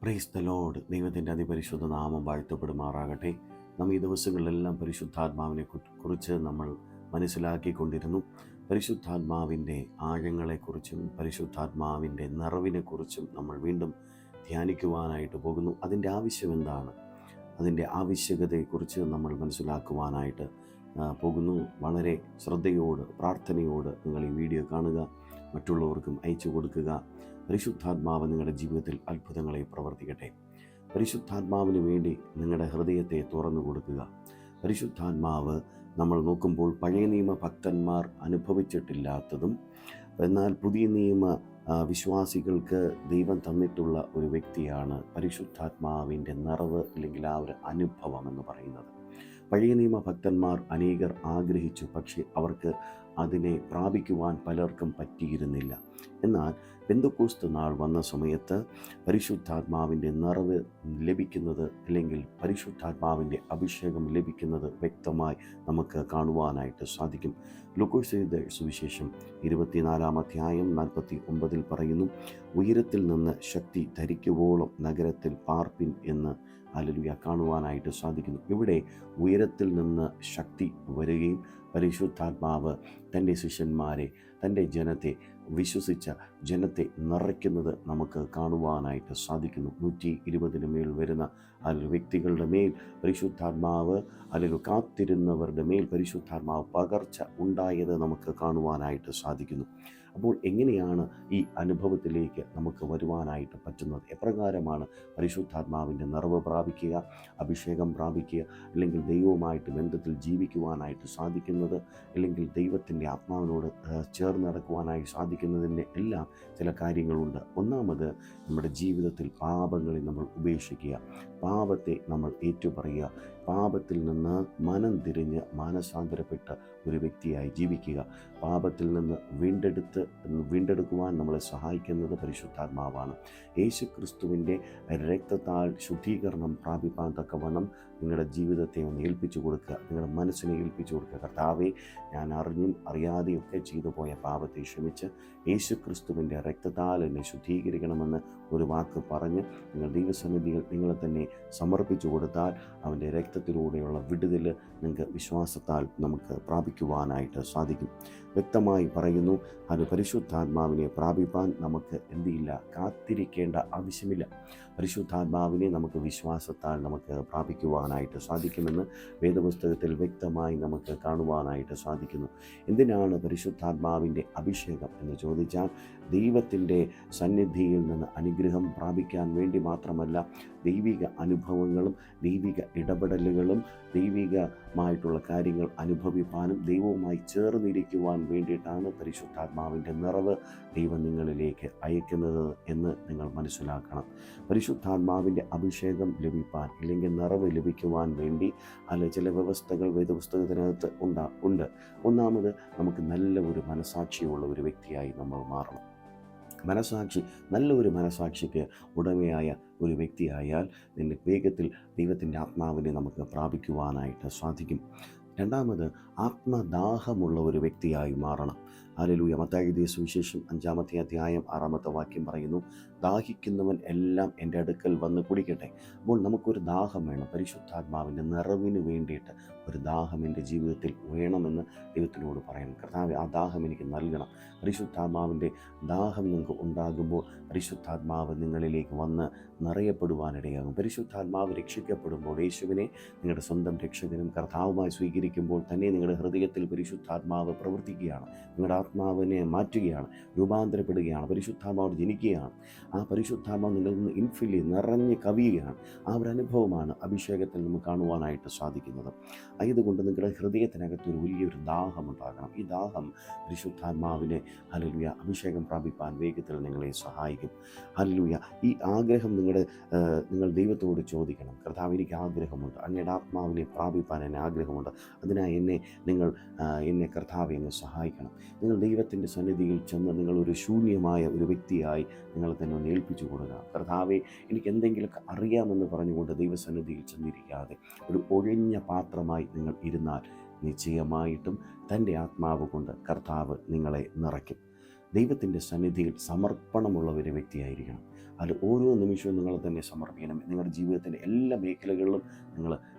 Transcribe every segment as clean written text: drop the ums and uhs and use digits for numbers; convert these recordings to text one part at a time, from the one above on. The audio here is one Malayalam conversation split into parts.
Praise the Lord. ദൈവത്തിൻ്റെ അതിപരിശുദ്ധ നാമം വാഴ്ത്തപ്പെടുമാറാകട്ടെ. ഈ ദിവസങ്ങളിലെല്ലാം പരിശുദ്ധാത്മാവിനെ കുറിച്ച് നമ്മൾ മനസ്സിലാക്കിക്കൊണ്ടിരുന്നു. പരിശുദ്ധാത്മാവിൻ്റെ ആഴങ്ങളെക്കുറിച്ചും പരിശുദ്ധാത്മാവിൻ്റെ നിറവിനെക്കുറിച്ചും നമ്മൾ വീണ്ടും ധ്യാനിക്കുവാനായിട്ട് പോകുന്നു. അതിൻ്റെ ആവശ്യം എന്താണ്, അതിൻ്റെ ആവശ്യകതയെക്കുറിച്ച് നമ്മൾ മനസ്സിലാക്കുവാനായിട്ട് പോകുന്നു. വളരെ ശ്രദ്ധയോട് പ്രാർത്ഥനയോട് നിങ്ങൾ ഈ വീഡിയോ കാണുക, മറ്റുള്ളവർക്കും അയച്ചു കൊടുക്കുക. പരിശുദ്ധാത്മാവ് നിങ്ങളുടെ ജീവിതത്തിൽ അത്ഭുതങ്ങളെ പ്രവർത്തിക്കട്ടെ. പരിശുദ്ധാത്മാവിന് വേണ്ടി നിങ്ങളുടെ ഹൃദയത്തെ തുറന്നു കൊടുക്കുക. പരിശുദ്ധാത്മാവ് നമ്മൾ നോക്കുമ്പോൾ പഴയ നിയമ ഭക്തന്മാർ അനുഭവിച്ചിട്ടില്ലാത്തതും എന്നാൽ പുതിയ നിയമ വിശ്വാസികൾക്ക് ദൈവം തന്നിട്ടുള്ള ഒരു വ്യക്തിയാണ് പരിശുദ്ധാത്മാവിൻ്റെ നിറവ്, അല്ലെങ്കിൽ ആ ഒരു അനുഭവം എന്ന് പറയുന്നത്. പഴയ നിയമ ഭക്തന്മാർ അനേകർ ആഗ്രഹിച്ചു, പക്ഷേ അവർക്ക് അതിനെ പ്രാപിക്കുവാൻ പലർക്കും പറ്റിയിരുന്നില്ല. എന്നാൽ പെന്തക്കോസ്ത് നാൾ വന്ന സമയത്ത് പരിശുദ്ധാത്മാവിൻ്റെ നിറവ് ലഭിക്കുന്നത്, അല്ലെങ്കിൽ പരിശുദ്ധാത്മാവിൻ്റെ അഭിഷേകം ലഭിക്കുന്നത് വ്യക്തമായി നമുക്ക് കാണുവാനായിട്ട് സാധിക്കും. ലൂക്കോസ് എഴുതിയ സുവിശേഷം 24-ാം അധ്യായം 49 പറയുന്നു, ഉയരത്തിൽ നിന്ന് ശക്തി ധരിക്കുവോളം നഗരത്തിൽ പാർപ്പിൻ എന്ന് ഹല്ലേലൂയ കാണുവാനായിട്ട് സാധിക്കുന്നു. ഇവിടെ ഉയരത്തിൽ നിന്ന് ശക്തി വരികയും പരിശുദ്ധാത്മാവ് തൻ്റെ ശിഷ്യന്മാരെ, തൻ്റെ ജനത്തെ, വിശ്വസിച്ച ജനത്തെ നിറയ്ക്കുന്നത് നമുക്ക് കാണുവാനായിട്ട് സാധിക്കുന്നു. 120 മേൽ വരുന്ന വ്യക്തികളുടെ മേൽ പരിശുദ്ധാത്മാവ്, അല്ലെങ്കിൽ കാത്തിരുന്നവരുടെ മേൽ പരിശുദ്ധാത്മാവ് പകർച്ച ഉണ്ടായത് നമുക്ക് കാണുവാനായിട്ട് സാധിക്കുന്നു. അപ്പോൾ എങ്ങനെയാണ് ഈ അനുഭവത്തിലേക്ക് നമുക്ക് വരുവാനായിട്ട് പറ്റുന്നത്? എപ്രകാരമാണ് പരിശുദ്ധാത്മാവിൻ്റെ നിറവ് പ്രാപിക്കുക, അഭിഷേകം പ്രാപിക്കുക, അല്ലെങ്കിൽ ദൈവവുമായിട്ട് ബന്ധത്തിൽ ജീവിക്കുവാനായിട്ട് സാധിക്കുന്നത്, അല്ലെങ്കിൽ ദൈവത്തിൻ്റെ ആത്മാവിനോട് ചേർന്ന് നടക്കുവാനായി സാധിക്കുന്നതിൻ്റെ എല്ലാം ചില കാര്യങ്ങളുണ്ട്. ഒന്നാമത്, നമ്മുടെ ജീവിതത്തിൽ പാപങ്ങളെ നമ്മൾ ഉപേക്ഷിക്കുക, പാപത്തെ നമ്മൾ ഏറ്റുപറയുക, പാപത്തിൽ നിന്ന് മനം തിരിഞ്ഞ് മാനസാന്തരപ്പെട്ട ഒരു വ്യക്തിയായി ജീവിക്കുക. പാപത്തിൽ നിന്ന് വീണ്ടെടുക്കുവാൻ നമ്മളെ സഹായിക്കുന്നത് പരിശുദ്ധാത്മാവാണ്. യേശു ക്രിസ്തുവിൻ്റെ രക്തത്താൽ ശുദ്ധീകരണം പ്രാപിപ്പാൻ തക്കവണ്ണം നിങ്ങളുടെ ജീവിതത്തെ ഒന്ന് ഏൽപ്പിച്ചു കൊടുക്കുക, നിങ്ങളുടെ മനസ്സിനെ ഏൽപ്പിച്ചു കൊടുക്കുക. കർത്താവേ, ഞാൻ അറിഞ്ഞും അറിയാതെയൊക്കെ ചെയ്തു പോയ പാപത്തെ ക്ഷമിച്ച് യേശു ക്രിസ്തുവിൻ്റെ രക്തത്താൽ എന്നെ ശുദ്ധീകരിക്കണമെന്ന് ഒരു വാക്ക് പറഞ്ഞ് നിങ്ങൾ ദൈവസന്നിധിയിൽ നിങ്ങളെ തന്നെ സമർപ്പിച്ചു കൊടുത്താൽ അവൻ്റെ രക്തത്തിലൂടെയുള്ള വിടുതൽ നിങ്ങൾക്ക് വിശ്വാസത്താൽ നമുക്ക് പ്രാപിക്കുവാനായിട്ട് സാധിക്കും. വ്യക്തമായി പറയുന്നു, അത് പരിശുദ്ധാത്മാവിനെ പ്രാപിപ്പാൻ നമുക്ക് എന്തില്ല, കാത്തിരിക്കേണ്ട ആവശ്യമില്ല. പരിശുദ്ധാത്മാവിനെ നമുക്ക് വിശ്വാസത്താൽ നമുക്ക് പ്രാപിക്കുവാനായിട്ട് സാധിക്കുമെന്ന് വേദപുസ്തകത്തിൽ വ്യക്തമായി നമുക്ക് കാണുവാനായിട്ട് സാധിക്കുന്നു. എന്തിനാണ് പരിശുദ്ധാത്മാവിൻ്റെ അഭിഷേകം എന്ന് ചോദിച്ചാൽ, ദൈവത്തിൻ്റെ സന്നിധിയിൽ നിന്ന് അനുഗ്രഹം പ്രാപിക്കാൻ വേണ്ടി മാത്രമല്ല, ദൈവിക അനുഭവങ്ങളും ദൈവിക ഇടപെടലുകളും ദൈവികമായിട്ടുള്ള കാര്യങ്ങൾ അനുഭവിപ്പാനും ദൈവവുമായി ചേർന്നിരിക്കുവാൻ വേണ്ടിയിട്ടാണ് പരിശുദ്ധാത്മാവിൻ്റെ നിറവ് ദൈവം നിങ്ങളിലേക്ക് അയക്കുന്നത് എന്ന് നിങ്ങൾ മനസ്സിലാക്കണം. പരിശുദ്ധാത്മാവിൻ്റെ അഭിഷേകം ലഭിപ്പാൻ, അല്ലെങ്കിൽ നിറവ് ലഭിക്കുവാൻ വേണ്ടി ചില വ്യവസ്ഥകൾ വേദപുസ്തകത്തിനകത്ത് ഉണ്ട്. ഒന്നാമത്, നമുക്ക് നല്ല ഒരു മനസാക്ഷിയുള്ള ഒരു വ്യക്തിയായി നമ്മൾ മാറണം. നല്ല ഒരു മനസാക്ഷിക്ക് ഉടമയായ ഒരു വ്യക്തിയായാൽ നിന്റെ വേഗത്തിൽ ദൈവത്തിൻ്റെ ആത്മാവിനെ നമുക്ക് പ്രാപിക്കുവാനായിട്ട് സാധിക്കും. രണ്ടാമത്, ആത്മദാഹമുള്ള ഒരു വ്യക്തിയായി മാറണം. ഹല്ലേലൂയ. മത്തായി എഴുതിയ സുവിശേഷം 5-ാമത്തെ അധ്യായം 6-ാമത്തെ വാക്യം പറയുന്നു, ദാഹിക്കുന്നവൻ എല്ലാം എൻ്റെ അടുക്കൽ വന്ന് കുടിക്കട്ടെ. അപ്പോൾ നമുക്കൊരു ദാഹം വേണം. പരിശുദ്ധാത്മാവിൻ്റെ നിറവിന് വേണ്ടിയിട്ട് ഒരു ദാഹം എൻ്റെ ജീവിതത്തിൽ വേണമെന്ന് ദൈവത്തിനോട് പറയണം. കർത്താവേ, ആ ദാഹം എനിക്ക് നൽകണം. പരിശുദ്ധാത്മാവിൻ്റെ ദാഹം നിങ്ങൾക്ക് ഉണ്ടാകുമ്പോൾ പരിശുദ്ധാത്മാവ് നിങ്ങളിലേക്ക് വന്ന് നിറയപ്പെടുവാനിടയാകും. പരിശുദ്ധാത്മാവ് രക്ഷിക്കപ്പെടുമ്പോൾ, യേശുവിനെ നിങ്ങളുടെ സ്വന്തം രക്ഷകനും കർത്താവുമായി സ്വീകരിക്കുമ്പോൾ തന്നെ നിങ്ങളുടെ ഹൃദയത്തിൽ പരിശുദ്ധാത്മാവ് പ്രവർത്തിക്കുകയാണ്, നിങ്ങളുടെ ആത്മാവിനെ മാറ്റുകയാണ്, രൂപാന്തരപ്പെടുകയാണ്, പരിശുദ്ധാത്മാവ് ജനിക്കുകയാണ്. ആ പരിശുദ്ധാത്മാവ് നിങ്ങളിൽ നിന്ന് ഇൻഫിൽ നിറഞ്ഞ് കവിയുകയാണ്. ആ ഒരു അനുഭവമാണ് അഭിഷേകത്തിൽ നമുക്ക് കാണുവാനായിട്ട് സാധിക്കുന്നത്. അതുകൊണ്ട് നിങ്ങളുടെ ഹൃദയത്തിനകത്ത് ഒരു വലിയൊരു ദാഹം ഉണ്ടാകണം. ഈ ദാഹം പരിശുദ്ധാത്മാവിനെ ഹല്ലേലൂയ അഭിഷേകം പ്രാപിപ്പാൻ വേഗത്തിൽ നിങ്ങളെ സഹായിക്കും. ഹല്ലേലൂയ. ഈ ആഗ്രഹം നിങ്ങൾ ദൈവത്തോട് ചോദിക്കണം. കർത്താവ്, എനിക്ക് ആഗ്രഹമുണ്ട്, അങ്ങയുടെ ആത്മാവിനെ പ്രാപിപ്പാൻ എന്നെ ആഗ്രഹമുണ്ട്, അതിനായി എന്നെ കർത്താവെ അങ്ങ് സഹായിക്കണം. നിങ്ങൾ ദൈവത്തിൻ്റെ സന്നിധിയിൽ ചെന്ന് നിങ്ങളൊരു ശൂന്യമായ ഒരു വ്യക്തിയായി നിങ്ങളെ തന്നെ ഒന്ന് ഏൽപ്പിച്ചു കൊടുക്കുക. കർത്താവെ, എനിക്ക് എന്തെങ്കിലുമൊക്കെ അറിയാമെന്ന് പറഞ്ഞുകൊണ്ട് ദൈവസന്നിധിയിൽ ചെന്നിരിക്കാതെ ഒരു ഒഴിഞ്ഞ പാത്രമായി നിങ്ങൾ ഇരുന്നാൽ നിശ്ചയമായിട്ടും തൻ്റെ ആത്മാവ് കൊണ്ട് കർത്താവ് നിങ്ങളെ നിറയ്ക്കും. ദൈവത്തിൻ്റെ സന്നിധിയിൽ സമർപ്പണമുള്ള ഒരു വ്യക്തിയായിരിക്കണം. അത് ഓരോ നിമിഷവും നിങ്ങളെ തന്നെ സമർപ്പിക്കണം. നിങ്ങളുടെ ജീവിതത്തിൻ്റെ എല്ലാ മേഖലകളിലും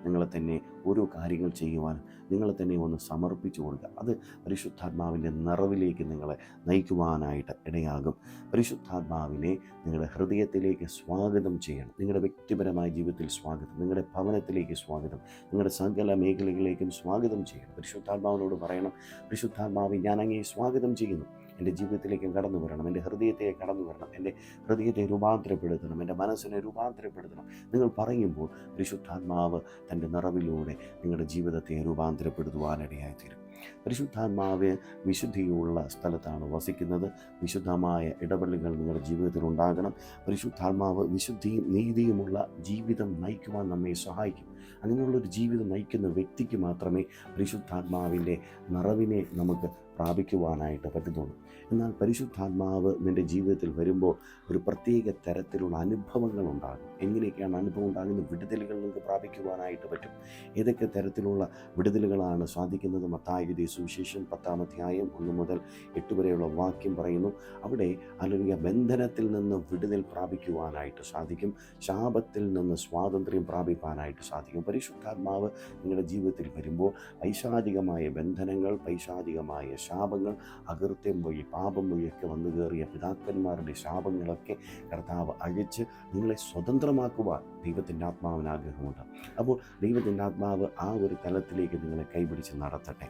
നിങ്ങളെ തന്നെ ഓരോ കാര്യങ്ങൾ ചെയ്യുവാനും നിങ്ങളെ തന്നെ ഒന്ന് സമർപ്പിച്ചു കൊടുക്കുക. അത് പരിശുദ്ധാത്മാവിൻ്റെ നിറവിലേക്ക് നിങ്ങളെ നയിക്കുവാനായിട്ട് ഇടയാകും. പരിശുദ്ധാത്മാവിനെ നിങ്ങളുടെ ഹൃദയത്തിലേക്ക് സ്വാഗതം ചെയ്യണം. നിങ്ങളുടെ വ്യക്തിപരമായ ജീവിതത്തിൽ സ്വാഗതം, നിങ്ങളുടെ ഭവനത്തിലേക്ക് സ്വാഗതം, നിങ്ങളുടെ സകല മേഖലകളിലേക്കും സ്വാഗതം ചെയ്യണം. പരിശുദ്ധാത്മാവിനോട് പറയണം, പരിശുദ്ധാത്മാവെ, ഞാൻ അങ്ങയെ സ്വാഗതം ചെയ്യുന്നു. എൻ്റെ ജീവിതത്തിലേക്ക് കടന്നു വരണം, എൻ്റെ ഹൃദയത്തിലേക്ക് കടന്നു വരണം, എൻ്റെ ഹൃദയത്തെ രൂപാന്തരപ്പെടുത്തണം, എൻ്റെ മനസ്സിനെ രൂപാന്തരപ്പെടുത്തണം. നിങ്ങൾ പറയുമ്പോൾ പരിശുദ്ധാത്മാവ് തൻ്റെ നിറവിലൂടെ നിങ്ങളുടെ ജീവിതത്തെ രൂപാന്തരപ്പെടുത്തുവാനിടയായിത്തീരും. പരിശുദ്ധാത്മാവ് വിശുദ്ധിയുള്ള സ്ഥലത്താണ് വസിക്കുന്നത്. വിശുദ്ധമായ ഇടപെടലുകൾ നിങ്ങളുടെ ജീവിതത്തിൽ ഉണ്ടാകണം. പരിശുദ്ധാത്മാവ് വിശുദ്ധിയും നീതിയുമുള്ള ജീവിതം നയിക്കുവാൻ നമ്മെ സഹായിക്കും. അങ്ങനെയുള്ളൊരു ജീവിതം നയിക്കുന്ന വ്യക്തിക്ക് മാത്രമേ പരിശുദ്ധാത്മാവിൻ്റെ നിറവിനെ നമുക്ക് പ്രാപിക്കുവാനായിട്ട് പറ്റുന്നുള്ളൂ. എന്നാൽ പരിശുദ്ധാത്മാവ് നിൻ്റെ ജീവിതത്തിൽ വരുമ്പോൾ ഒരു പ്രത്യേക തരത്തിലുള്ള അനുഭവങ്ങൾ ഉണ്ടാകും. എങ്ങനെയൊക്കെയാണ് അനുഭവം ഉണ്ടാകുന്നത്? വിടുതലുകൾ നിങ്ങൾക്ക് പ്രാപിക്കുവാനായിട്ട് പറ്റും. ഏതൊക്കെ തരത്തിലുള്ള വിടുതലുകളാണ് സാധിക്കുന്നത്? മത്തായി എഴുതിയ സുവിശേഷം 10-ാം അധ്യായം 1 മുതൽ 8 വരെയുള്ള വാക്യം പറയുന്നു. അവിടെ അല്ലെങ്കിൽ ബന്ധനത്തിൽ നിന്ന് വിടുതൽ പ്രാപിക്കുവാനായിട്ട് സാധിക്കും. ശാപത്തിൽ നിന്ന് സ്വാതന്ത്ര്യം പ്രാപിക്കാനായിട്ട് സാധിക്കും. പരിശുദ്ധാത്മാവ് നിങ്ങളുടെ ജീവിതത്തിൽ വരുമ്പോൾ പൈശാചികമായ ബന്ധനങ്ങൾ, പൈശാചികമായ ശാപങ്ങൾ, അകൃത്യം വഴി, പാപം വഴിയൊക്കെ വന്നു കയറിയ പിതാക്കന്മാരുടെ ശാപങ്ങളൊക്കെ കർത്താവ് അഴിച്ച് നിങ്ങളെ സ്വതന്ത്രമാക്കുവാൻ ദൈവത്തിൻ്റെ ആത്മാവിന് ആഗ്രഹമുണ്ട്. അപ്പോൾ ദൈവത്തിൻ്റെ ആത്മാവ് ആ ഒരു തലത്തിലേക്ക് നിങ്ങളെ കൈപിടിച്ച് നടത്തട്ടെ.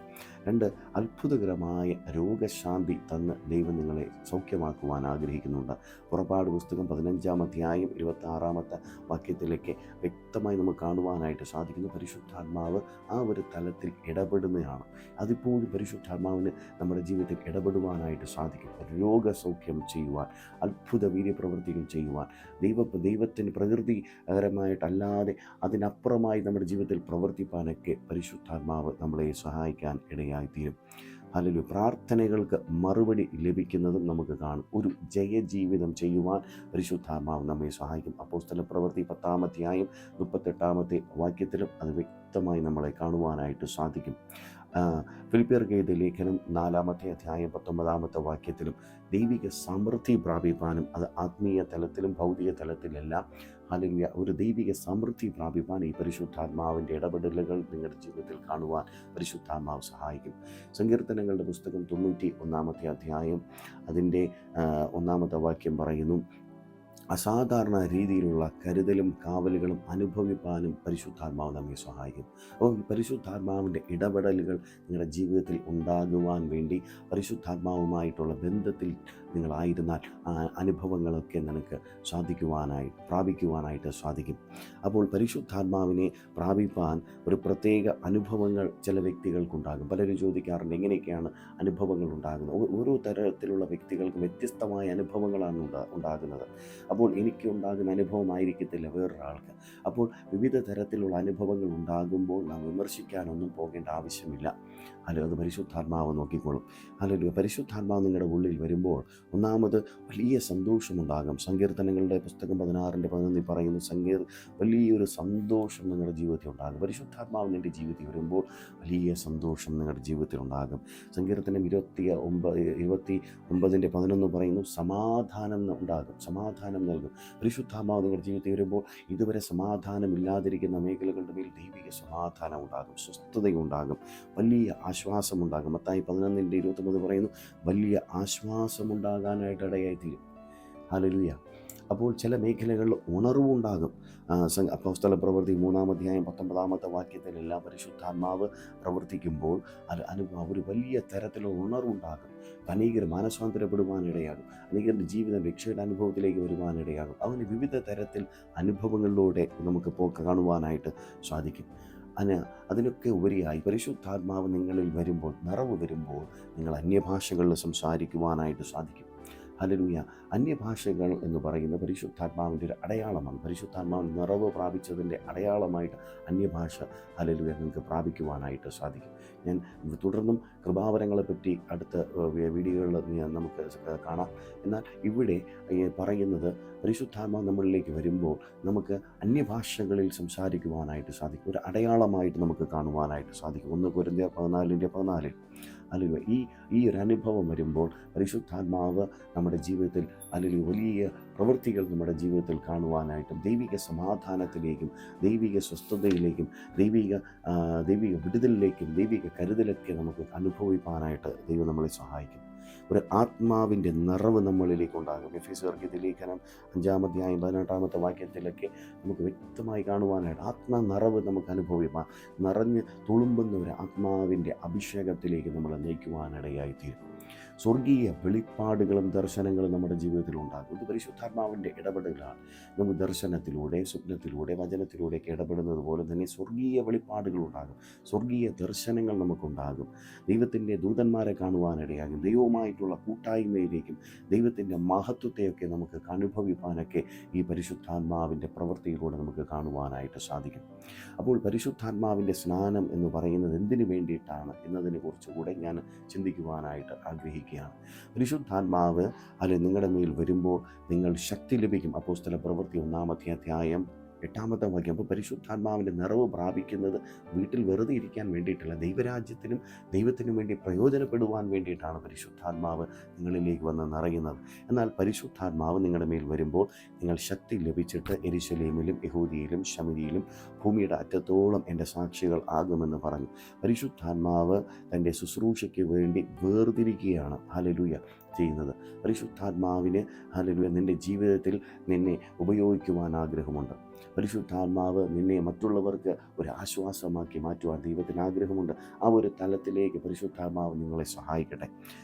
2, അത്ഭുതകരമായ രോഗശാന്തി തന്ന് ദൈവം നിങ്ങളെ സൗഖ്യമാക്കുവാൻ ആഗ്രഹിക്കുന്നുണ്ട്. പുറപ്പാട് പുസ്തകം 15-ാം അധ്യായം 26-ാമത്തെ വാക്യത്തിലേക്ക് വ്യക്തമായി നമുക്ക് കാണുവാനായിട്ട് സാധിക്കുന്നു. പരിശുദ്ധാത്മാവ് ആ ഒരു തലത്തിൽ ഇടപെടുന്നതാണ്. അതിപ്പോഴും പരിശുദ്ധാത്മാവിന് നമ്മുടെ ജീവിതത്തിൽ ഇടപെടുവാനായിട്ട് സാധിക്കും. രോഗസൗഖ്യം ചെയ്യുവാൻ, അത്ഭുത വീര്യപ്രവൃത്തികൾ ചെയ്യുവാൻ, ദൈവത്തിന് പ്രകൃതിപരമായിട്ടല്ലാതെ അതിനപ്പുറമായി നമ്മുടെ ജീവിതത്തിൽ പ്രവർത്തിപ്പാനൊക്കെ പരിശുദ്ധാത്മാവ് നമ്മളെ സഹായിക്കാൻ ഇടയായിത്തീരും. അല്ലെങ്കിൽ പ്രാർത്ഥനകൾക്ക് മറുപടി ലഭിക്കുന്നതും നമുക്ക് കാണും. ഒരു ജയജീവിതം ചെയ്യുവാൻ പരിശുദ്ധാത്മാവ് നമ്മെ സഹായിക്കും. അപ്പോസ്തല പ്രവൃത്തി 10-ാം അധ്യായം 38-ാമത്തെ വാക്യത്തിലും അത് വ്യക്തമായി നമ്മളെ കാണുവാനായിട്ട് സാധിക്കും. ഫിലിപ്പിയർക്ക് എഴുതിയ ലേഖനം 4-ാമത്തെ അധ്യായം 19-ാമത്തെ വാക്യത്തിലും ദൈവിക സമൃദ്ധി പ്രാപിപ്പാനും, അത് ആത്മീയ തലത്തിലും ഭൗതിക തലത്തിലെല്ലാം അല്ലെങ്കിൽ ഒരു ദൈവിക സമൃദ്ധി പ്രാപിപ്പാൻ ഈ പരിശുദ്ധാത്മാവിൻ്റെ ഇടപെടലുകൾ നിങ്ങളുടെ ജീവിതത്തിൽ കാണുവാൻ പരിശുദ്ധാത്മാവ് സഹായിക്കും. സങ്കീർത്തനങ്ങളുടെ പുസ്തകം 91-ാമത്തെ അധ്യായം അതിൻ്റെ 1-ാമത്തെ വാക്യം പറയുന്നു, അസാധാരണ രീതിയിലുള്ള കരുതലും കാവലുകളും അനുഭവിപ്പാനും പരിശുദ്ധാത്മാവ് നമ്മെ സഹായിക്കും. അപ്പോൾ പരിശുദ്ധാത്മാവിൻ്റെ ഇടപെടലുകൾ നിങ്ങളുടെ ജീവിതത്തിൽ ഉണ്ടാകുവാൻ വേണ്ടി പരിശുദ്ധാത്മാവുമായിട്ടുള്ള ബന്ധത്തിൽ നിങ്ങളായിരുന്നാൽ ആ അനുഭവങ്ങളൊക്കെ നിനക്ക് പ്രാപിക്കുവാനായിട്ട് സാധിക്കും. അപ്പോൾ പരിശുദ്ധാത്മാവിനെ പ്രാപിപ്പാൻ ഒരു പ്രത്യേക അനുഭവങ്ങൾ ചില വ്യക്തികൾക്കുണ്ടാകും. പലരും ചോദിക്കാറുണ്ട്, എങ്ങനെയൊക്കെയാണ് അനുഭവങ്ങൾ ഉണ്ടാകുന്നത്? ഓരോ തരത്തിലുള്ള വ്യക്തികൾക്കും വ്യത്യസ്തമായ അനുഭവങ്ങളാണ് ഉണ്ടാകുന്നത്. അപ്പോൾ എനിക്ക് ഉണ്ടാകുന്ന അനുഭവമായിരിക്കത്തില്ല വേറൊരാൾക്ക്. അപ്പോൾ വിവിധ തരത്തിലുള്ള അനുഭവങ്ങൾ ഉണ്ടാകുമ്പോൾ നാം വിമർശിക്കാനൊന്നും പോകേണ്ട ആവശ്യമില്ല. അല്ലെങ്കിൽ അത് പരിശുദ്ധാത്മാവ് നോക്കിക്കോളും. അല്ലെങ്കിൽ പരിശുദ്ധാത്മാവ് നിങ്ങളുടെ ഉള്ളിൽ വരുമ്പോൾ ഒന്നാമത് വലിയ സന്തോഷമുണ്ടാകും. സങ്കീർത്തനങ്ങളുടെ പുസ്തകം 16-11 പറയുന്നു, വലിയൊരു സന്തോഷം നിങ്ങളുടെ ജീവിതത്തിൽ ഉണ്ടാകും. പരിശുദ്ധാത്മാവ് നിങ്ങളുടെ ജീവിതത്തിൽ വരുമ്പോൾ വലിയ സന്തോഷം നിങ്ങളുടെ ജീവിതത്തിൽ ഉണ്ടാകും. സങ്കീർത്തനം 29-11 പറയുന്നു, സമാധാനം ഉണ്ടാകും, സമാധാനം നൽകും. പരിശുദ്ധാത്മാവ് നിങ്ങളുടെ ജീവിതത്തിൽ വരുമ്പോൾ ഇതുവരെ സമാധാനമില്ലാതിരിക്കുന്ന മേഖലകളുടെ മേൽ ദൈവിക സമാധാനം ഉണ്ടാകും, സ്വസ്ഥതയുണ്ടാകും, വലിയ ആശ്വാസമുണ്ടാകും. മത്തായി 11-29 പറയുന്നു, വലിയ ആശ്വാസമുണ്ടാകാനായിട്ട് ഇടയായിത്തീരും. ഹല്ലേലൂയ. അപ്പോൾ ചില മേഖലകളിൽ ഉണർവുണ്ടാകും. അപ്പോസ്തല പ്രവൃത്തി 3-ാം അധ്യായം 19-ാമത്തെ വാക്യത്തിലെല്ലാം പരിശുദ്ധാത്മാവ് പ്രവർത്തിക്കുമ്പോൾ ഒരു വലിയ തരത്തിലുള്ള ഉണർവുണ്ടാകും. അനേകർ മാനസാന്തരപ്പെടുവാനിടയാകും. അനേകരുടെ ജീവിതം രക്ഷയുടെ അനുഭവത്തിലേക്ക് വരുവാനിടയാകും. അങ്ങനെ വിവിധ തരത്തിൽ അനുഭവങ്ങളിലൂടെ നമുക്ക് കാണുവാനായിട്ട് സാധിക്കും. അതിനൊക്കെ ഉപരിയായി പരിശുദ്ധാത്മാവ് നിങ്ങളിൽ വരുമ്പോൾ, നിറവ് വരുമ്പോൾ നിങ്ങൾ അന്യഭാഷകളിൽ സംസാരിക്കുവാനായിട്ട് സാധിക്കും. ഹല്ലേലൂയ. അന്യഭാഷകൾ എന്ന് പറയുന്ന പരിശുദ്ധാത്മാവിൻ്റെ ഒരു അടയാളമാണ്. പരിശുദ്ധാത്മാവ് നിറവ് പ്രാപിച്ചതിൻ്റെ അടയാളമായിട്ട് അന്യഭാഷ ഹല്ലേലൂയ നിങ്ങൾക്ക് പ്രാപിക്കുവാനായിട്ട് സാധിക്കും. ഞാൻ തുടർന്നും കൃപാവരങ്ങളെപ്പറ്റി അടുത്ത വീഡിയോകളിൽ നമുക്ക് കാണാം. എന്നാൽ ഇവിടെ പറയുന്നത് പരിശുദ്ധാത്മാവ് നമ്മളിലേക്ക് വരുമ്പോൾ നമുക്ക് അന്യഭാഷകളിൽ സംസാരിക്കുവാനായിട്ട് സാധിക്കും. ഒരു അടയാളമായിട്ട് നമുക്ക് കാണുവാനായിട്ട് സാധിക്കും. 1 കൊരിന്ത്യർ 14-14 അല്ലെങ്കിൽ ഈ ഒരു അനുഭവം വരുമ്പോൾ പരിശുദ്ധാത്മാവ് നമ്മുടെ ജീവിതത്തിൽ അല്ലെങ്കിൽ വലിയ പ്രവൃത്തികൾ നമ്മുടെ ജീവിതത്തിൽ കാണുവാനായിട്ടും ദൈവിക സമാധാനത്തിലേക്കും ദൈവിക സ്വസ്ഥതയിലേക്കും ദൈവിക വിടുതലിലേക്കും ദൈവിക കരുതലൊക്കെ നമുക്ക് അനുഭവിക്കാനായിട്ട് ദൈവം നമ്മളെ സഹായിക്കും. ഒരു ആത്മാവിൻ്റെ നിറവ് നമ്മളിലേക്ക് ഉണ്ടാകും. എഫെസ്യർക്ക് ലേഖനം 5-ാം അധ്യായം 18-ാമത്തെ വാക്യത്തിലൊക്കെ നമുക്ക് വ്യക്തമായി കാണുവാനായിട്ട് ആത്മാ നിറവ് നമുക്ക് അനുഭവിക്കാം. നിറഞ്ഞ് തുളുമ്പുന്ന ഒരു ആത്മാവിൻ്റെ അഭിഷേകത്തിലേക്ക് നമ്മളെ നയിക്കുവാനിടയായിത്തീരും. സ്വർഗീയ വെളിപ്പാടുകളും ദർശനങ്ങളും നമ്മുടെ ജീവിതത്തിൽ ഉണ്ടാകും. ഇത് പരിശുദ്ധാത്മാവിൻ്റെ ഇടപെടലാണ്. നമുക്ക് ദർശനത്തിലൂടെ, സ്വപ്നത്തിലൂടെ, വചനത്തിലൂടെയൊക്കെ ഇടപെടുന്നത് പോലെ തന്നെ സ്വർഗീയ വെളിപ്പാടുകൾ ഉണ്ടാകും, സ്വർഗീയ ദർശനങ്ങൾ നമുക്കുണ്ടാകും. ദൈവത്തിൻ്റെ ദൂതന്മാരെ കാണുവാനിടയാകും. ദൈവവുമായിട്ടുള്ള കൂട്ടായ്മയിലേക്കും ദൈവത്തിൻ്റെ മഹത്വത്തെയൊക്കെ നമുക്ക് അനുഭവിക്കാനൊക്കെ ഈ പരിശുദ്ധാത്മാവിൻ്റെ പ്രവൃത്തിയിലൂടെ നമുക്ക് കാണുവാനായിട്ട് സാധിക്കും. അപ്പോൾ പരിശുദ്ധാത്മാവിൻ്റെ സ്നാനം എന്ന് പറയുന്നത് എന്തിനു വേണ്ടിയിട്ടാണ് എന്നതിനെ കുറിച്ചുകൂടെ ഞാൻ ചിന്തിക്കുവാനായിട്ട് ആഗ്രഹിക്കുകയാണ്. പരിശുദ്ധാത്മാവ് നിങ്ങളുടെ മേൽ വരുമ്പോൾ നിങ്ങൾ ശക്തി ലഭിക്കും. അപ്പോസ്തല പ്രവൃത്തി 1-ാമത്തെ അധ്യായം 8-ാമത്തെ വാക്യം. അപ്പോൾ പരിശുദ്ധാത്മാവിൻ്റെ നിറവ് പ്രാപിക്കുന്നത് വീട്ടിൽ വെറുതെ ഇരിക്കാൻ വേണ്ടിയിട്ടല്ല, ദൈവരാജ്യത്തിനും ദൈവത്തിനും വേണ്ടി പ്രയോജനപ്പെടുവാൻ വേണ്ടിയിട്ടാണ് പരിശുദ്ധാത്മാവ് നിങ്ങളിലേക്ക് വന്ന് നിറയുന്നത്. എന്നാൽ പരിശുദ്ധാത്മാവ് നിങ്ങളുടെ മേൽ വരുമ്പോൾ നിങ്ങൾ ശക്തി ലഭിച്ചിട്ട് യെരൂശലേമിലും യഹൂദിയിലും ശമരിയിലും ഭൂമിയുടെ അറ്റത്തോളം എൻ്റെ സാക്ഷികൾ ആകുമെന്ന് പറഞ്ഞു. പരിശുദ്ധാത്മാവ് തൻ്റെ ശുശ്രൂഷയ്ക്ക് വേണ്ടി വേർതിരിക്കുകയാണ് ഹല്ലേലൂയ ചെയ്യുന്നത്. പരിശുദ്ധാത്മാവിന് ഹല്ലേലൂയ നിൻ്റെ ജീവിതത്തിൽ നിന്നെ ഉപയോഗിക്കുവാൻ ആഗ്രഹമുണ്ട്. പരിശുദ്ധാത്മാവ് നിന്നെ മറ്റുള്ളവർക്ക് ഒരു ആശ്വാസമാക്കി മാറ്റുവാൻ ദൈവത്തിന് ആഗ്രഹമുണ്ട്. ആ ഒരു തലത്തിലേക്ക് പരിശുദ്ധാത്മാവ് നിങ്ങളെ സഹായിക്കട്ടെ.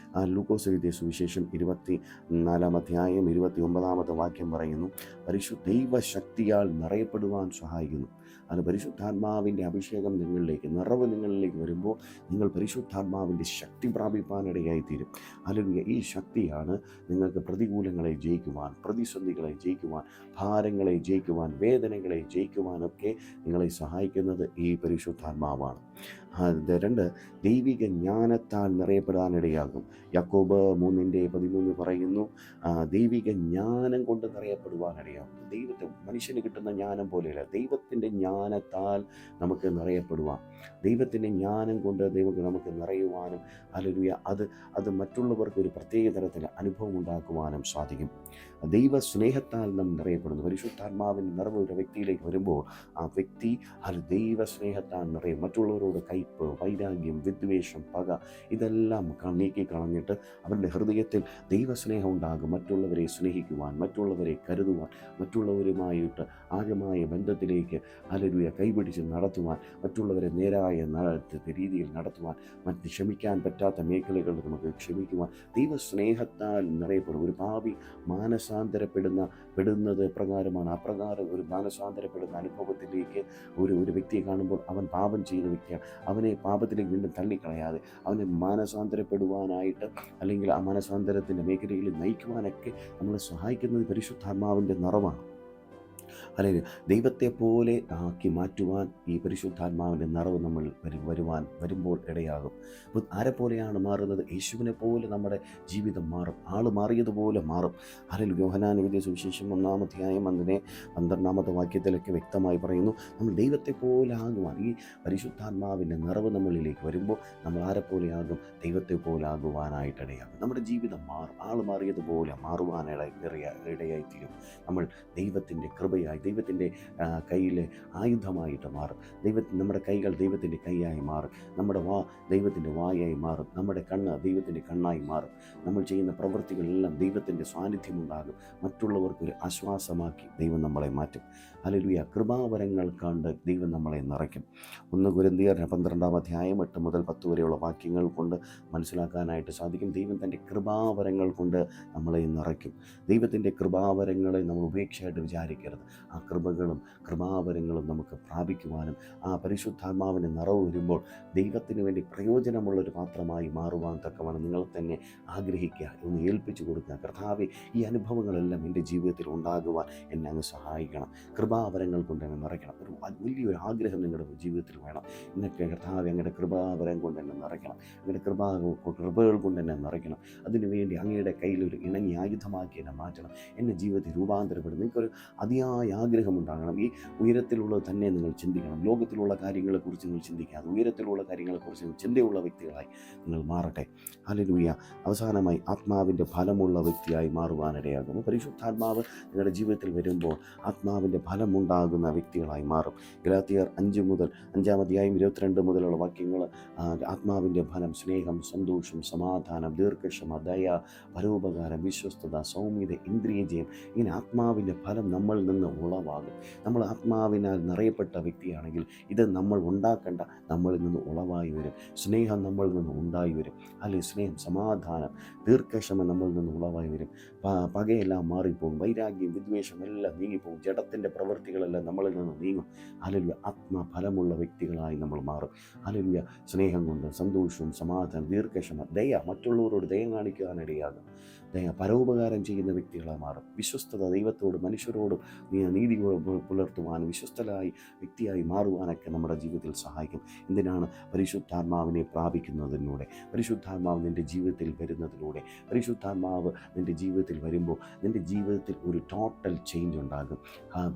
ലൂക്കോസ് എഴുതിയ സുവിശേഷം 24-ാം അധ്യായം 29-ാമത്തെ വാക്യം പറയുന്നു, ദൈവശക്തിയാൽ നിറയപ്പെടുവാൻ സഹായിക്കുന്നു. അത് പരിശുദ്ധാത്മാവിൻ്റെ അഭിഷേകം നിങ്ങളിലേക്ക്, നിറവ് നിങ്ങളിലേക്ക് വരുമ്പോൾ നിങ്ങൾ പരിശുദ്ധാത്മാവിൻ്റെ ശക്തി പ്രാപിപ്പാനിടയായിത്തീരും. അല്ലെങ്കിൽ ഈ ശക്തിയാണ് നിങ്ങൾക്ക് പ്രതികൂലങ്ങളെ ജയിക്കുവാൻ, പ്രതിസന്ധികളെ ജയിക്കുവാൻ, ഭാരങ്ങളെ ജയിക്കുവാൻ, വേദനകളെ ജയിക്കുവാനൊക്കെ നിങ്ങളെ സഹായിക്കുന്നത് ഈ പരിശുദ്ധാത്മാവാണ്. 2 ദൈവിക ജ്ഞാനത്താൽ നിറയപ്പെടാനിടയാകും. യാക്കോബ് 3:13 പറയുന്നു, ദൈവിക ജ്ഞാനം കൊണ്ട് നിറയപ്പെടുവാനിടയാകും. മനുഷ്യന് കിട്ടുന്ന ജ്ഞാനം പോലെയല്ല, ദൈവത്തിൻ്റെ ജ്ഞാനത്താൽ നമുക്ക് നിറയപ്പെടുവാൻ, ദൈവത്തിൻ്റെ ജ്ഞാനം കൊണ്ട് നമുക്ക് നിറയുവാനും ഹല്ലേലൂയ അത് മറ്റുള്ളവർക്ക് ഒരു പ്രത്യേക തരത്തിൽ അനുഭവം ഉണ്ടാക്കുവാനും സാധിക്കും. ദൈവ സ്നേഹത്താൽ നാം നിറയപ്പെടുന്നു. പരിശുദ്ധാത്മാവിൻ്റെ നിറവ് ഒരു വ്യക്തിയിലേക്ക് വരുമ്പോൾ ആ വ്യക്തി ദൈവ സ്നേഹത്താൽ നിറയും. മറ്റുള്ളവരോട് കയ്പ്, വൈരാഗ്യം, വിദ്വേഷം, പക ഇതെല്ലാം നീക്കിക്കളഞ്ഞിട്ട് അവരുടെ ഹൃദയത്തിൽ ദൈവസ്നേഹം ഉണ്ടാകും. മറ്റുള്ളവരെ സ്നേഹിക്കുവാൻ, മറ്റുള്ളവരെ കരുതുവാൻ, മറ്റുള്ളവരുമായിട്ട് ആഴമായ ബന്ധത്തിലേക്ക് ഹല്ലേലൂയ കൈപിടിച്ച് നടത്തുവാൻ, മറ്റുള്ളവരെ നേരായ രീതിയിൽ നടത്തുവാൻ, ക്ഷമിക്കാൻ പറ്റാത്ത മേഖലകൾ നമുക്ക് ക്ഷമിക്കുവാൻ ദൈവസ്നേഹത്താൽ നിറയപ്പെടും. ഒരു പാപി പെടുന്നത് പ്രകാരമാണ്. അപ്രകാരം ഒരു മാനസാന്തരപ്പെടുന്ന അനുഭവത്തിലേക്ക് ഒരു വ്യക്തിയെ കാണുമ്പോൾ അവൻ പാപം ചെയ്ത വ്യക്തിയാണ്. അവനെ പാപത്തിലേക്ക് വീണ്ടും തള്ളിക്കളയാതെ അവനെ മാനസാന്തരപ്പെടുവാനായിട്ട് അല്ലെങ്കിൽ ആ മാനസാന്തരത്തിൻ്റെ മേഖലയിൽ നയിക്കുവാനൊക്കെ നമ്മളെ സഹായിക്കുന്നത് പരിശുദ്ധാത്മാവിൻ്റെ നിറവാണ്. അല്ലെങ്കിൽ ദൈവത്തെ പോലെ ആക്കി മാറ്റുവാൻ ഈ പരിശുദ്ധാത്മാവിൻ്റെ നിറവ് നമ്മൾ വരുമ്പോൾ ഇടയാകും. അപ്പോൾ ആരെപ്പോലെയാണ് മാറുന്നത്? യേശുവിനെ പോലെ നമ്മുടെ ജീവിതം മാറും. മാറിയതുപോലെ മാറും. അല്ലെങ്കിൽ യോഹന്നാൻ എഴുതിയ സുവിശേഷം 1-ാം അധ്യായം 12-ാമത്തെ വാക്യത്തിലൊക്കെ വ്യക്തമായി പറയുന്നു, നമ്മൾ ദൈവത്തെ പോലെ ആകുവാൻ ഈ പരിശുദ്ധാത്മാവിൻ്റെ നിറവ് നമ്മളിലേക്ക് വരുമ്പോൾ നമ്മൾ ആരെപ്പോലെയാകും? ദൈവത്തെ പോലെ ആകുവാനായിട്ടിടയാകും. നമ്മുടെ ജീവിതം മാറും. മാറിയതുപോലെ മാറുവാനിടയായിത്തീരും. നമ്മൾ ദൈവത്തിൻ്റെ കൃപയായി, ദൈവത്തിൻ്റെ കയ്യിലെ ആയുധമായിട്ട് മാറും. നമ്മുടെ കൈകൾ ദൈവത്തിൻ്റെ കൈയായി മാറും. നമ്മുടെ ദൈവത്തിൻ്റെ വായായി മാറും. നമ്മുടെ കണ്ണ് ദൈവത്തിൻ്റെ കണ്ണായി മാറും. നമ്മൾ ചെയ്യുന്ന പ്രവൃത്തികളെല്ലാം ദൈവത്തിൻ്റെ സാന്നിധ്യമുണ്ടാകും. മറ്റുള്ളവർക്കൊരു ആശ്വാസമാക്കി ദൈവം നമ്മളെ മാറ്റും. ഹല്ലേലൂയ. കൃപാവരങ്ങൾ കണ്ട് ദൈവം നമ്മളെ നിറയ്ക്കും. 1 കൊരിന്ത്യർ 12-ാം അധ്യായം 8 മുതൽ 10 വരെയുള്ള വാക്യങ്ങൾ കൊണ്ട് മനസ്സിലാക്കാനായിട്ട് സാധിക്കും. ദൈവം തൻ്റെ കൃപാവരങ്ങൾ കൊണ്ട് നമ്മളെ നിറയ്ക്കും. ദൈവത്തിൻ്റെ കൃപാവരങ്ങളെ നമ്മൾ ഉപേക്ഷയായിട്ട് വിചാരിക്കരുത്. ആ കൃപാവരങ്ങളും നമുക്ക് പ്രാപിക്കുവാനും ആ പരിശുദ്ധാത്മാവിൻ്റെ നിറവ് വരുമ്പോൾ ദൈവത്തിന് വേണ്ടി പ്രയോജനമുള്ളൊരു പാത്രമായി മാറുവാൻ തക്കവണ്ണം നിങ്ങൾ തന്നെ ആഗ്രഹിക്കുക, ഒന്ന് ഏൽപ്പിച്ചു കൊടുക്കുക. കർത്താവേ, ഈ അനുഭവങ്ങളെല്ലാം എൻ്റെ ജീവിതത്തിൽ ഉണ്ടാകുവാൻ എന്നെ അങ്ങ് സഹായിക്കണം. കൃപാവരങ്ങൾ കൊണ്ട് എന്നെ നിറയ്ക്കണം. ഒരു വലിയൊരു ആഗ്രഹം നിങ്ങളുടെ ജീവിതത്തിൽ വേണം. എന്നൊക്കെ കർത്താവേ, അങ്ങയുടെ കൃപാവരം കൊണ്ട് എന്നെ നിറയ്ക്കണം. അങ്ങയുടെ കൃപകൾ കൊണ്ട് എന്നെ നിറയ്ക്കണം. അതിനുവേണ്ടി അങ്ങയുടെ കയ്യിലൊരു ഇണങ്ങി ആയുധമാക്കി എന്നെ മാറ്റണം. എൻ്റെ ജീവിതത്തിൽ രൂപാന്തരപ്പെടും. നിങ്ങൾക്കൊരു അതിയായ ആഗ്രഹമുണ്ടാകണം. ഈ ഉയരത്തിലുള്ളത് തന്നെ നിങ്ങൾ ചിന്തിക്കണം. ലോകത്തിലുള്ള കാര്യങ്ങളെക്കുറിച്ച് നിങ്ങൾ ചിന്തിക്കാതെ ഉയരത്തിലുള്ള കാര്യങ്ങളെക്കുറിച്ച് ചിന്തയുള്ള വ്യക്തികളായി നിങ്ങൾ മാറട്ടെ. ഹല്ലേലൂയ. അവസാനമായി ആത്മാവിൻ്റെ ഫലമുള്ള വ്യക്തിയായി മാറുവാനിടയാകുന്നു. പരിശുദ്ധാത്മാവ് നിങ്ങളുടെ ജീവിതത്തിൽ വരുമ്പോൾ ആത്മാവിൻ്റെ ഫലമുണ്ടാകുന്ന വ്യക്തികളായി മാറും. ഗലാത്യർ 5 മുതൽ 5-ാം അധ്യായം 22 മുതലുള്ള വാക്യങ്ങൾ ആത്മാവിൻ്റെ ഫലം സ്നേഹം, സന്തോഷം, സമാധാനം, ദീർഘക്ഷമ, ദയ, പരോപകാരം, വിശ്വസ്തത, സൗമ്യത, ഇന്ദ്രിയജയം, ഇങ്ങനെ ആത്മാവിൻ്റെ ഫലം നമ്മളിൽ നിന്ന് ഉളവാകും. നമ്മൾ ആത്മാവിനാൽ നിറയപ്പെട്ട വ്യക്തിയാണെങ്കിൽ ഇത് നമ്മൾ ഉണ്ടാക്കേണ്ട നമ്മളിൽ നിന്ന് ഉളവായി വരും. സ്നേഹം നമ്മളിൽ നിന്ന് ഉണ്ടായി വരും. അല്ലെങ്കിൽ സ്നേഹം, സമാധാനം, ദീർഘക്ഷമ നമ്മളിൽ നിന്ന് ഉളവായി വരും. പകയെല്ലാം മാറിപ്പോകും. വൈരാഗ്യം, വിദ്വേഷം എല്ലാം നീങ്ങിപ്പോകും. ജഡത്തിൻ്റെ പ്രവൃത്തികളെല്ലാം നമ്മളിൽ നിന്ന് നീങ്ങും. ഹല്ലേലൂയ. ആത്മഫലമുള്ള വ്യക്തികളായി നമ്മൾ മാറും. ഹല്ലേലൂയ. സ്നേഹം കൊണ്ട്, സന്തോഷവും, സമാധാനം, ദീർഘക്ഷമ, ദയ, മറ്റുള്ളവരോട് ദയ കാണിക്കാനിടയാകും. ദയ, പരോപകാരം ചെയ്യുന്ന വ്യക്തികളായി മാറും. വിശ്വസ്തത, ദൈവത്തോടും മനുഷ്യരോടും നീതി പുലർത്തുവാനും വിശ്വസ്തരായി വ്യക്തിയായി മാറുവാനൊക്കെ നമ്മുടെ ജീവിതത്തിൽ സഹായിക്കും. എന്തിനാണ്? പരിശുദ്ധാത്മാവിനെ പ്രാപിക്കുന്നതിലൂടെ, പരിശുദ്ധാത്മാവ് നിൻ്റെ ജീവിതത്തിൽ വരുന്നതിലൂടെ. പരിശുദ്ധാത്മാവ് നിൻ്റെ ജീവിതത്തിൽ വരുമ്പോൾ നിൻ്റെ ജീവിതത്തിൽ ഒരു ടോട്ടൽ ചേഞ്ച് ഉണ്ടാകും.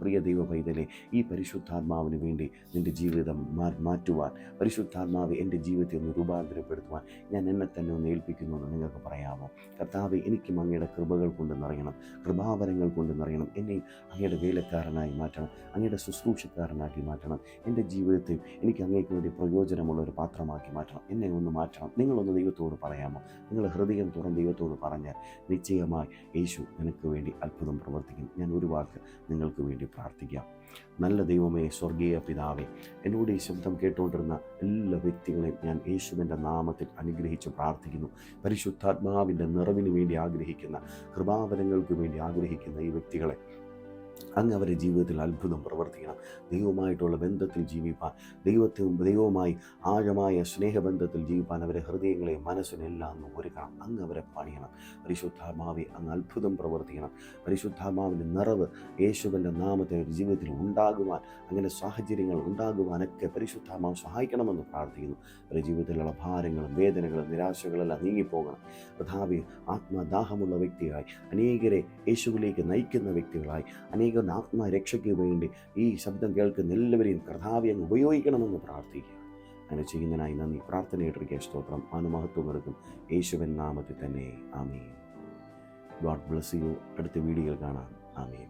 പ്രിയ ദൈവ പൈതലെ, ഈ പരിശുദ്ധാത്മാവിന് വേണ്ടി നിൻ്റെ ജീവിതം മാറ്റുവാൻ, പരിശുദ്ധാത്മാവ് എൻ്റെ ജീവിതത്തെ ഒന്ന് രൂപാന്തരപ്പെടുത്തുവാൻ ഞാൻ എന്നെ തന്നെ ഒന്ന് ഏൽപ്പിക്കുന്നു എന്ന് നിങ്ങൾക്ക് പറയാമോ? കർത്താവേ, എനിക്കും അങ്ങയുടെ കൃപകൾ കൊണ്ട് നിറയണം, കൃപാവരങ്ങൾ കൊണ്ട് നിറയണം. എന്നെയും അങ്ങയുടെ വേലക്കാരനായി മാറ്റണം, അങ്ങയുടെ ശുശ്രൂഷക്കാരനാക്കി മാറ്റണം. എൻ്റെ ജീവിതത്തിൽ എനിക്ക് അങ്ങേക്ക് വേണ്ടി പ്രയോജനമുള്ള ഒരു പാത്രമാക്കി മാറ്റണം. എന്നെ ഒന്ന് മാറ്റണം. നിങ്ങളൊന്ന് ദൈവത്തോട് പറയാമോ? നിങ്ങൾ ഹൃദയം തുറന്ന് ദൈവത്തോട് പറഞ്ഞാൽ നിശ്ചയമായി യേശു നിനക്ക് വേണ്ടി അത്ഭുതം പ്രവർത്തിക്കും. ഞാൻ ഒരു വാക്ക് നിങ്ങൾക്ക് വേണ്ടി പ്രാർത്ഥിക്കാം. നല്ല ദൈവമേ, സ്വർഗീയ പിതാവേ, എന്നോട് ഈ ശബ്ദം കേട്ടുകൊണ്ടിരുന്ന എല്ലാ വ്യക്തികളെയും ഞാൻ യേശുവിൻ്റെ നാമത്തിൽ അനുഗ്രഹിച്ച് പ്രാർത്ഥിക്കുന്നു. പരിശുദ്ധാത്മാവിൻ്റെ നിറവിന് വേണ്ടി ആഗ്രഹിക്കുന്ന, കൃപാവരങ്ങൾക്ക് വേണ്ടി ആഗ്രഹിക്കുന്ന ഈ വ്യക്തികളെ അങ്ങ് അവരുടെ ജീവിതത്തിൽ അത്ഭുതം പ്രവർത്തിക്കണം. ദൈവമായിട്ടുള്ള ബന്ധത്തിൽ ജീവിപ്പാൻ, ദൈവവുമായി ആഴമായ സ്നേഹബന്ധത്തിൽ ജീവിപ്പാൻ അവരെ ഹൃദയങ്ങളെയും മനസ്സിനെല്ലാം ഒരുക്കണം. അങ്ങ് അവരെ പണിയണം. പരിശുദ്ധാത്മാവെ, അങ്ങ് അത്ഭുതം പ്രവർത്തിക്കണം. പരിശുദ്ധാത്മാവിൻ്റെ നിറവ് യേശുവിൻ്റെ നാമത്തിൽ ജീവിതത്തിൽ ഉണ്ടാകുവാൻ, അങ്ങനെ സാഹചര്യങ്ങൾ ഉണ്ടാകുവാനൊക്കെ പരിശുദ്ധാത്മാവ് സഹായിക്കണമെന്ന് പ്രാർത്ഥിക്കുന്നു. അവരുടെ ജീവിതത്തിലുള്ള ഭാരങ്ങളും വേദനകളും നിരാശകളെല്ലാം നീങ്ങിപ്പോകണം. കർത്താവേ, ആത്മദാഹമുള്ള വ്യക്തിയായി അനേകരെ യേശുവിലേക്ക് നയിക്കുന്ന വ്യക്തികളായി, അനേക ആത്മരക്ഷയ്ക്ക് വേണ്ടി ഈ ശബ്ദം കേൾക്കുന്ന എല്ലാവരെയും കർത്താവേ അങ്ങ് ഉപയോഗിക്കണമെന്ന് പ്രാർത്ഥിക്കുക. അങ്ങനെ ചെയ്യുന്നതിനായി നന്ദി. പ്രാർത്ഥനയിട്ടിരിക്കുക. സ്തോത്രം. അനുമഹത്വം എടുക്കും യേശുവിൻ നാമത്തിൽ തന്നെ. ആമേൻ. God bless you. അടുത്ത വീഡിയോയിൽ കാണാം. ആമേൻ.